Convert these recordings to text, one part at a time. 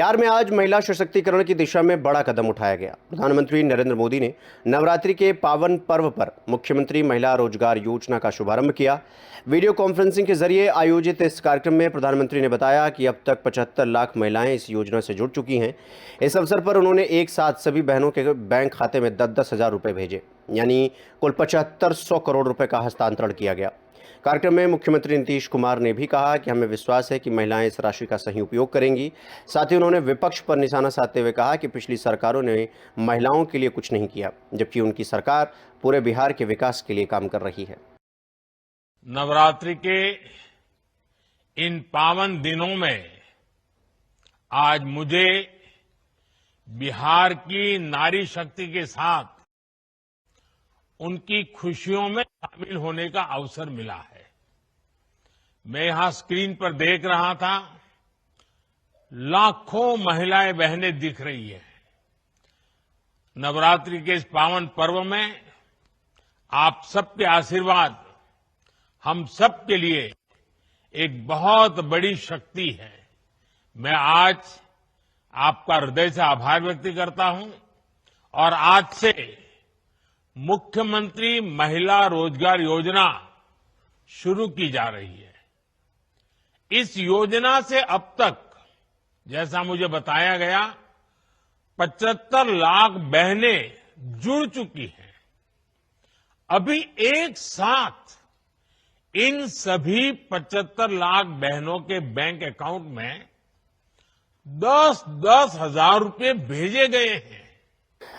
बिहार में आज महिला सशक्तिकरण की दिशा में बड़ा कदम उठाया गया। प्रधानमंत्री नरेंद्र मोदी ने नवरात्रि के पावन पर्व पर मुख्यमंत्री महिला रोजगार योजना का शुभारंभ किया। वीडियो कॉन्फ्रेंसिंग के जरिए आयोजित इस कार्यक्रम में प्रधानमंत्री ने बताया कि अब तक 75 लाख महिलाएं इस योजना से जुड़ चुकी हैं। इस अवसर पर उन्होंने एक साथ सभी बहनों के बैंक खाते में 10-10 हजार रुपये भेजे, यानी कुल 7500 करोड़ रुपए का हस्तांतरण किया गया। कार्यक्रम में मुख्यमंत्री नीतीश कुमार ने भी कहा कि हमें विश्वास है कि महिलाएं इस राशि का सही उपयोग करेंगी। साथ ही उन्होंने विपक्ष पर निशाना साधते हुए कहा कि पिछली सरकारों ने महिलाओं के लिए कुछ नहीं किया, जबकि उनकी सरकार पूरे बिहार के विकास के लिए काम कर रही है। नवरात्रि के इन पावन दिनों में आज मुझे बिहार की नारी शक्ति के साथ उनकी खुशियों में शामिल होने का अवसर मिला है। मैं यहां स्क्रीन पर देख रहा था, लाखों महिलाएं बहनें दिख रही हैं। नवरात्रि के इस पावन पर्व में आप सबके आशीर्वाद हम सबके लिए एक बहुत बड़ी शक्ति है। मैं आज आपका हृदय से आभार व्यक्त करता हूं और आज से मुख्यमंत्री महिला रोजगार योजना शुरू की जा रही है। इस योजना से अब तक, जैसा मुझे बताया गया, 75 लाख बहनें जुड़ चुकी हैं। अभी एक साथ इन सभी 75 लाख बहनों के बैंक अकाउंट में 10-10 हजार रुपये भेजे गए हैं।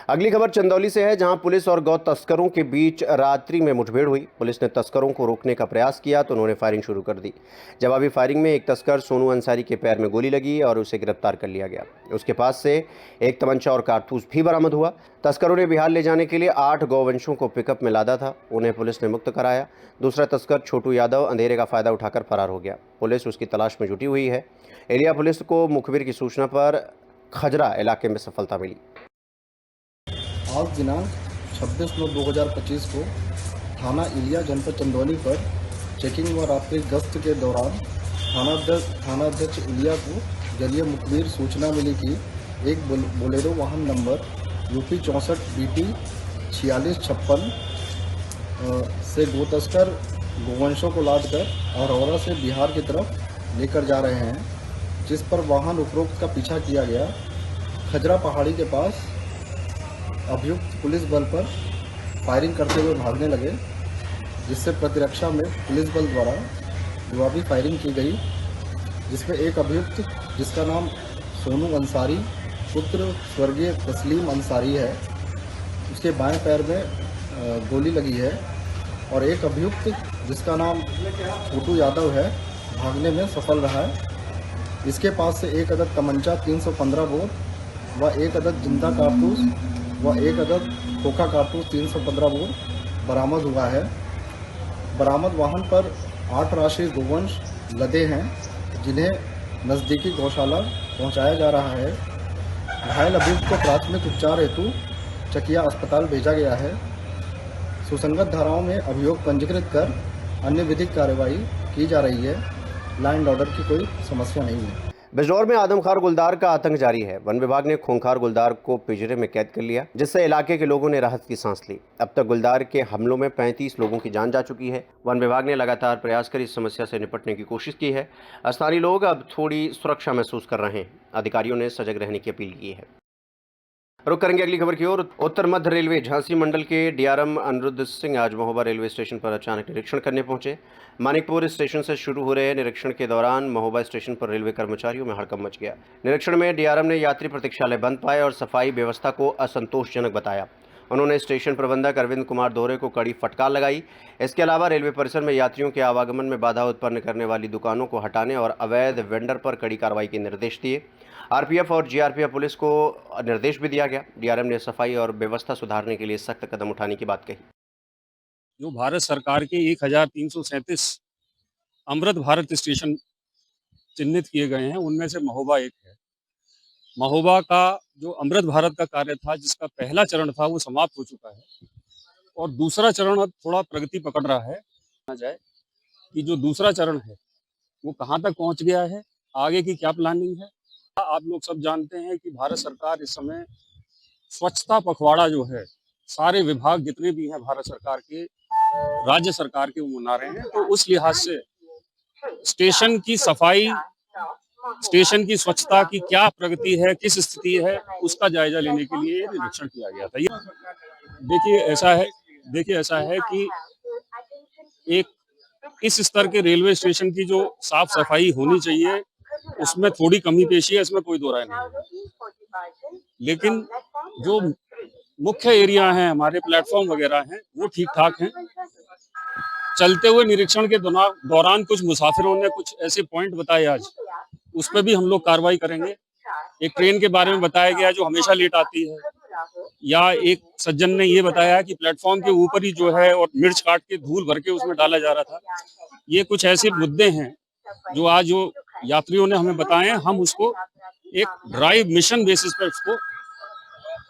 अगली खबर चंदौली से है, जहां पुलिस और गौ तस्करों के बीच रात्रि में मुठभेड़ हुई। पुलिस ने तस्करों को रोकने का प्रयास किया तो उन्होंने फायरिंग शुरू कर दी। जवाबी फायरिंग में एक तस्कर सोनू अंसारी के पैर में गोली लगी और उसे गिरफ्तार कर लिया गया। उसके पास से एक तमंचा और कारतूस भी बरामद हुआ। तस्करों ने बिहार ले जाने के लिए 8 गौवंशों को पिकअप में लादा था, उन्हें पुलिस ने मुक्त कराया। दूसरा तस्कर छोटू यादव अंधेरे का फायदा उठाकर फरार हो गया। पुलिस उसकी तलाश में जुटी हुई है। एरिया पुलिस को मुखबिर की सूचना पर खजरा इलाके में सफलता मिली। आज दिनांक 26/9/2025 को थाना इलिया जनपद चंदौली पर चेकिंग व रात्रि गश्त के दौरान थानाध्यक्ष इलिया को जरिए मुखबिर सूचना मिली कि एक बोलेरो वाहन नंबर UP 64 BT 4656 से गो तस्कर गोवंशों को लादकर अरौरा से बिहार की तरफ लेकर जा रहे हैं, जिस पर वाहन उपरोक्त का पीछा किया गया। खजरा पहाड़ी के पास अभियुक्त पुलिस बल पर फायरिंग करते हुए भागने लगे, जिससे प्रतिरक्षा में पुलिस बल द्वारा जवाबी फायरिंग की गई, जिसमें एक अभियुक्त, जिसका नाम सोनू अंसारी पुत्र स्वर्गीय तस्लीम अंसारी है, उसके बाएं पैर में गोली लगी है और एक अभियुक्त, जिसका नाम छोटू यादव है, भागने में सफल रहा है। इसके पास से एक अदद तमंचा 315 बोर व एक अदद जिंदा कारतूस व एक अदद खोखा कारतूस 315 बोर बरामद हुआ है। बरामद वाहन पर 8 राशि गोवंश लदे हैं, जिन्हें नज़दीकी गौशाला पहुंचाया जा रहा है। घायल अभियुक्त को प्राथमिक उपचार हेतु चकिया अस्पताल भेजा गया है। सुसंगत धाराओं में अभियोग पंजीकृत कर अन्य विधिक कार्रवाई की जा रही है। लॉ एंड ऑर्डर की कोई समस्या नहीं है। बिजनौर में आदमखार गुलदार का आतंक जारी है। वन विभाग ने खूंखार गुलदार को पिंजरे में कैद कर लिया, जिससे इलाके के लोगों ने राहत की सांस ली। अब तक गुलदार के हमलों में 35 लोगों की जान जा चुकी है। वन विभाग ने लगातार प्रयास कर इस समस्या से निपटने की कोशिश की है। स्थानीय लोग अब थोड़ी सुरक्षा महसूस कर रहे हैं। अधिकारियों ने सजग रहने की अपील की है। रुक करेंगे अगली खबर की ओर। उत्तर मध्य रेलवे झांसी मंडल के DRM अनिरुद्ध सिंह आज महोबा रेलवे स्टेशन पर अचानक निरीक्षण करने पहुंचे। मानिकपुर स्टेशन से शुरू हो रहे निरीक्षण के दौरान महोबा स्टेशन पर रेलवे कर्मचारियों में हड़कंप मच गया। निरीक्षण में DRM ने यात्री प्रतीक्षालय बंद पाए और सफाई व्यवस्था को असंतोषजनक बताया। उन्होंने स्टेशन प्रबंधक अरविंद कुमार दोहरे को कड़ी फटकार लगाई। इसके अलावा रेलवे परिसर में यात्रियों के आवागमन में बाधा उत्पन्न करने वाली दुकानों को हटाने और अवैध वेंडर पर कड़ी कार्रवाई के निर्देश दिए। RPF और GRPF पुलिस को निर्देश भी दिया गया। DRM ने सफाई और व्यवस्था सुधारने के लिए सख्त कदम उठाने की बात कही। जो भारत सरकार के 1337 अमृत भारत स्टेशन चिन्हित किए गए हैं, उनमें से महोबा एक है। महोबा का जो अमृत भारत का कार्य था, जिसका पहला चरण था, वो समाप्त हो चुका है और दूसरा चरण अब थोड़ा प्रगति पकड़ रहा है। कहा जाए कि जो दूसरा चरण है वो कहाँ तक पहुँच गया है, आगे की क्या प्लानिंग है, आप लोग सब जानते हैं कि भारत सरकार इस समय स्वच्छता पखवाड़ा जो है, सारे विभाग जितने भी हैं भारत सरकार के, राज्य सरकार के, वो मना रहे हैं। तो उस लिहाज से स्टेशन की सफाई, स्टेशन की स्वच्छता की क्या प्रगति है, किस स्थिति है, उसका जायजा लेने के लिए निरीक्षण किया गया था। देखिए ऐसा है कि एक इस स्तर के रेलवे स्टेशन की जो साफ सफाई होनी चाहिए, उसमें थोड़ी कमी पेशी है, इसमें कोई दो राय नहीं है। लेकिन जो मुख्य एरिया हैं, हमारे प्लेटफॉर्म वगैरह हैं, वो ठीक ठाक हैं। चलते हुए निरीक्षण के दौरान कुछ मुसाफिरों ने कुछ ऐसे पॉइंट बताए आज, उस पर भी हम लोग कार्रवाई करेंगे। एक ट्रेन के बारे में बताया गया जो हमेशा लेट आती है, या एक सज्जन ने ये बताया कि प्लेटफॉर्म के ऊपर ही जो है और मिर्च काट के धूल भर के उसमें डाला जा रहा था। ये कुछ ऐसे मुद्दे हैं जो आज जो यात्रियों ने हमें बताए हैं, हम उसको एक ड्राइव मिशन बेसिस पर उसको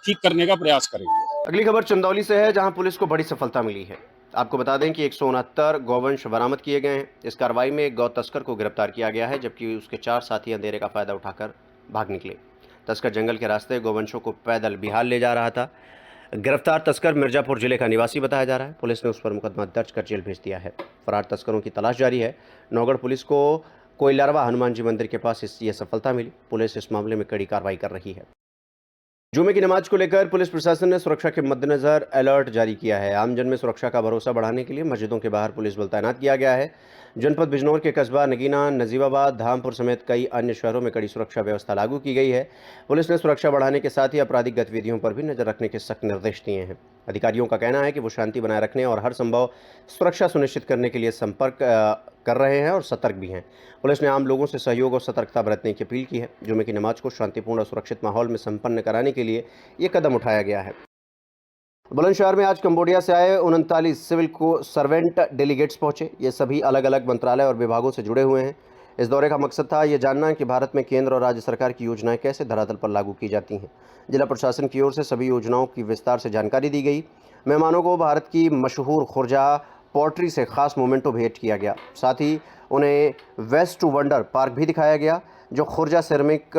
ठीक करने का प्रयास करेंगे। अगली खबर चंदौली से है, जहां पुलिस को बड़ी सफलता मिली है। आपको बता दें कि 169 गौवंश बरामद किए गए हैं। इस कार्रवाई में एक गौ तस्कर को गिरफ्तार किया गया है, जबकि उसके 4 साथी अंधेरे का फायदा उठाकर भाग निकले। तस्कर जंगल के रास्ते गौवंशों को पैदल बिहार ले जा रहा था। गिरफ्तार तस्कर मिर्जापुर जिले का निवासी बताया जा रहा है। पुलिस ने उस पर मुकदमा दर्ज कर जेल भेज दिया है। फरार तस्करों की तलाश जारी है। नौगढ़ पुलिस को कोइलरवा हनुमान जी मंदिर के पास ये सफलता मिली। पुलिस इस मामले में कड़ी कार्रवाई कर रही है। जुमे की नमाज को लेकर पुलिस प्रशासन ने सुरक्षा के मद्देनजर अलर्ट जारी किया है। आमजन में सुरक्षा का भरोसा बढ़ाने के लिए मस्जिदों के बाहर पुलिस बल तैनात किया गया है। जनपद बिजनौर के कस्बा नगीना, नजीबाबाद, धामपुर समेत कई अन्य शहरों में कड़ी सुरक्षा व्यवस्था लागू की गई है। पुलिस ने सुरक्षा बढ़ाने के साथ ही आपराधिक गतिविधियों पर भी नजर रखने के सख्त निर्देश दिए हैं। अधिकारियों का कहना है कि वो शांति बनाए रखने और हर संभव सुरक्षा सुनिश्चित करने के लिए संपर्क कर रहे हैं और सतर्क भी हैं। पुलिस ने आम लोगों से सहयोग और सतर्कता बरतने की अपील की है। जुमे की नमाज को शांतिपूर्ण और सुरक्षित माहौल में संपन्न कराने के लिए ये कदम उठाया गया है। बुलंदशहर में आज कंबोडिया से आए 39 सिविल को सर्वेंट डेलीगेट्स पहुंचे। ये सभी अलग अलग मंत्रालय और विभागों से जुड़े हुए हैं। इस दौरे का मकसद था ये जानना कि भारत में केंद्र और राज्य सरकार की योजनाएं कैसे धरातल पर लागू की जाती हैं। जिला प्रशासन की ओर से सभी योजनाओं की विस्तार से जानकारी दी गई। मेहमानों को भारत की मशहूर खुर्जा पोट्री से खास मोमेंटो भेंट किया गया। साथ ही उन्हें वेस्ट टू वंडर पार्क भी दिखाया गया, जो खुर्जा सेरेमिक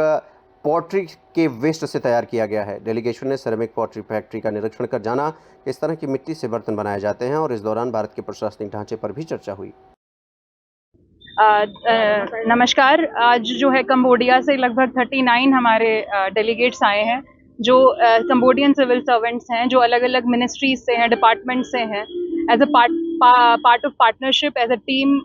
पोट्री के वेस्ट से तैयार किया गया है। डेलीगेशन ने सेरेमिक पोट्री फैक्ट्री का निरीक्षण कर जाना कि इस तरह की मिट्टी से बर्तन बनाए जाते हैं, और इस दौरान भारत के प्रशासनिक ढांचे पर भी चर्चा हुई। नमस्कार। आज जो है कंबोडिया से लगभग 39 हमारे डेलीगेट्स आए हैं, जो कंबोडियन सिविल सर्वेंट्स हैं, जो अलग अलग मिनिस्ट्रीज से हैं, डिपार्टमेंट से हैं। As a part of partnership, as a team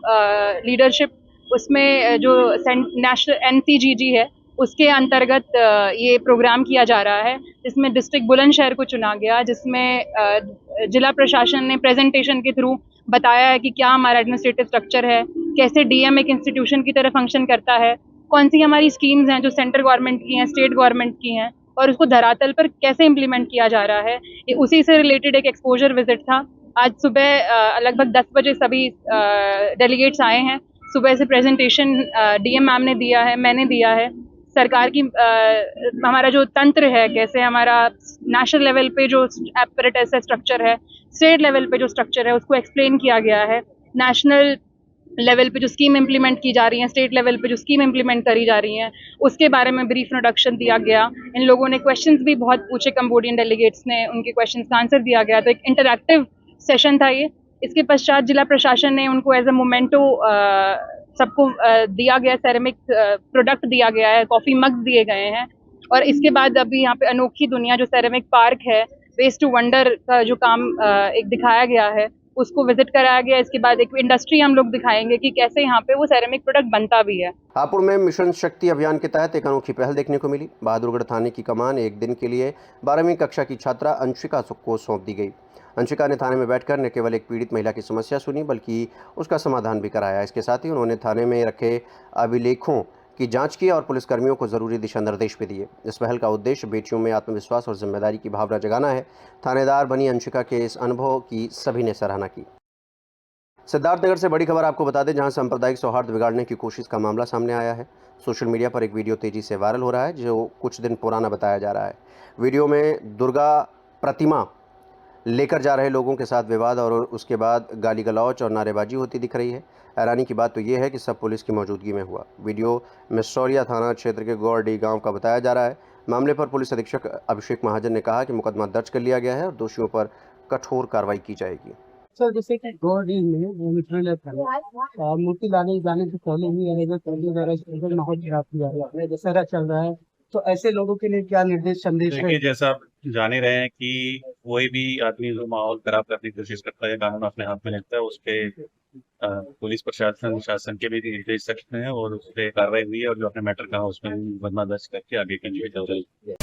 leadership, उसमें जो नेशनल NCGG है उसके अंतर्गत ये प्रोग्राम किया जा रहा है, जिसमें डिस्ट्रिक्ट बुलंदशहर को चुना गया, जिसमें जिला प्रशासन ने प्रेजेंटेशन के थ्रू बताया है कि क्या हमारा एडमिनिस्ट्रेटिव स्ट्रक्चर है, कैसे DM एक इंस्टीट्यूशन की तरह फंक्शन करता है, कौन सी हमारी स्कीम्स हैं जो सेंट्रल गवर्नमेंट की हैं, स्टेट गवर्नमेंट की हैं, और उसको धरातल पर कैसे इम्प्लीमेंट किया जा रहा है। ये उसी से रिलेटेड एक एक्सपोजर विजिट था। आज सुबह लगभग 10 बजे सभी डेलीगेट्स आए हैं। सुबह से प्रेजेंटेशन DM मैम ने दिया है, मैंने दिया है। सरकार की हमारा जो तंत्र है, कैसे हमारा नेशनल लेवल पे जो एपरेटस है, स्ट्रक्चर है, स्टेट लेवल पे जो स्ट्रक्चर है, उसको एक्सप्लेन किया गया है। नेशनल लेवल पे जो स्कीम इम्प्लीमेंट की जा रही हैं, स्टेट लेवल पे जो स्कीम इम्प्लीमेंट करी जा रही हैं, उसके बारे में ब्रीफ इंट्रोडक्शन दिया गया। इन लोगों ने क्वेश्चंस भी बहुत पूछे, कंबोडियन डेलीगेट्स ने, उनके क्वेश्चंस का आंसर दिया गया। तो एक इंटरैक्टिव सेशन था ये। इसके पश्चात जिला प्रशासन ने उनको एज अ मोमेंटो सबको दिया गया, सेरेमिक प्रोडक्ट दिया गया है, कॉफ़ी मग दिए गए हैं। और इसके बाद अभी यहाँ पे अनोखी दुनिया जो सेरेमिक पार्क है, वेस्ट टू वंडर का जो काम एक दिखाया गया है, उसको विजिट कराया गया। इसके बाद एक इंडस्ट्री हम लोग दिखाएंगे कि कैसे यहाँ पे वो सेरेमिक प्रोडक्ट बनता भी है। हापुड़ में मिशन शक्ति अभियान के तहत एक अनोखी पहल देखने को मिली। बहादुरगढ़ थाने की कमान एक दिन के लिए 12वीं कक्षा की छात्रा अंशिका को सौंप दी गई। अंशिका ने थाने में बैठकर न केवल एक पीड़ित महिला की समस्या सुनी, बल्कि उसका समाधान भी कराया। इसके साथ ही उन्होंने थाने में रखे अभिलेखों की जांच की और पुलिसकर्मियों को जरूरी दिशा निर्देश भी दिए। इस पहल का उद्देश्य बेटियों में आत्मविश्वास और जिम्मेदारी की भावना जगाना है। थानेदार बनी अंशिका के इस अनुभव की सभी ने सराहना की। सिद्धार्थनगर से बड़ी खबर आपको बता दें, जहां सांप्रदायिक सौहार्द बिगाड़ने की कोशिश का मामला सामने आया है। सोशल मीडिया पर एक वीडियो तेजी से वायरल हो रहा है, जो कुछ दिन पुराना बताया जा रहा है। वीडियो में दुर्गा प्रतिमा लेकर जा रहे लोगों के साथ विवाद और उसके बाद गाली गलौच और नारेबाजी होती दिख रही है। हैरानी की बात तो ये है कि सब पुलिस की मौजूदगी में हुआ। वीडियो मिसौरिया थाना क्षेत्र के गौरडी गांव का बताया जा रहा है। मामले पर पुलिस अधीक्षक अभिषेक महाजन ने कहा कि मुकदमा दर्ज कर लिया गया है और दोषियों पर कठोर कार्रवाई की जाएगी। सर जैसे कि गौरडी में वो मिट्रेल था, मूर्ति जाने से पहले ही माहौल खराब किया है, दशहरा चल रहा है, तो ऐसे लोगों के लिए क्या निर्देश संदेश है? देखिए, जैसा आप जान ही रहे हैं कि कोई भी आदमी जो माहौल खराब करने की कोशिश करता है, कानून अपने हाथ में लेता है, उस पे पुलिस प्रशासन शासन के भी निर्देश सकते हैं और उस पर कार्रवाई हुई है और जो अपने मैटर कहा उसमें मुकदमा दर्ज करके आगे कंटिन्यू चल रही है।